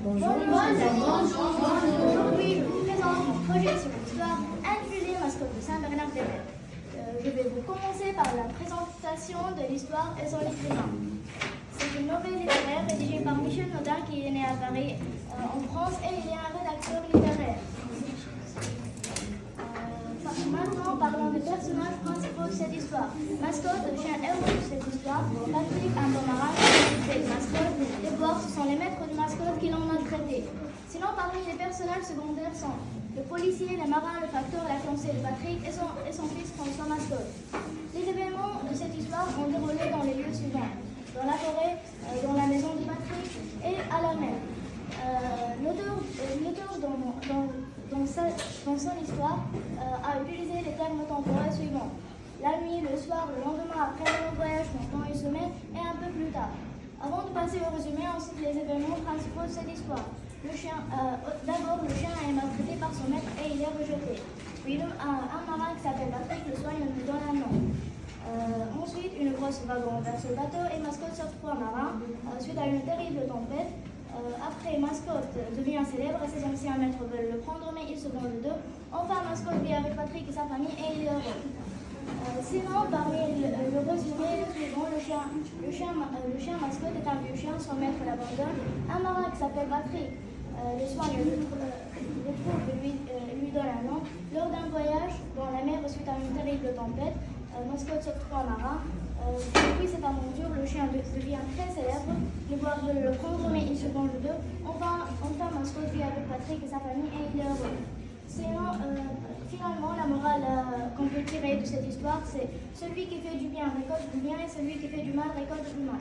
Bonjour. Aujourd'hui, je vous présente mon projet sur l'histoire intitulé Mascotte de Saint-Bernard-des-Metz. Je vais vous commencer par la présentation de l'histoire et son écrivain. C'est une nouvelle littéraire rédigée par Michel Nodin qui est né à Paris, en France, et il est un rédacteur littéraire. Maintenant, parlons des personnages principaux de cette histoire. Mascotte, le chien héros de cette histoire. Patrick, un bon marin, c'est le mascotte. Les bords, ce sont les maîtres du mascotte qui l'ont maltraité. Sinon, parmi les personnages secondaires sont le policier, le marin, le facteur, la fiancée de Patrick et son fils François Mascotte. Les événements de cette histoire ont déroulé dans les lieux suivants. Dans la forêt, dans la maison de Patrick et à la mer. L'auteur dans son histoire a utilisé les termes temporels suivants. La nuit, le soir, le lendemain, après le long voyage, pendant une semaine et un peu plus tard. Avant de passer au résumé, ensuite les événements principaux de cette histoire. D'abord, le chien est maltraité par son maître et il est rejeté. Puis un marin qui s'appelle Patrick le soigne et lui donne un nom. Ensuite, une grosse vague renverse le bateau et Mascotte se retrouve marin suite à une terrible tempête. Après, Mascotte devient célèbre et ses anciens maîtres veulent le prendre, mais il se vend le dos. Enfin, Mascotte vit avec Patrick et sa famille et il est heureux. Sinon, parmi le résumé suivant, le chien Mascotte est un vieux chien, son maître l'abandonne. Un marin qui s'appelle Patrick le soigne, le trouve et lui donne un nom. Lors d'un voyage dans la mer suite à une terrible tempête, Mascotte se retrouve marin. Depuis cette aventure, le chien devient très célèbre. Les joueurs veulent le prendre, mais il se venge le dos. Enfin, Mascotte vit avec Patrick et sa famille et il est heureux. Sinon, finalement, la morale qu'on peut tirer de cette histoire, c'est celui qui fait du bien récolte du bien et celui qui fait du mal récolte du mal.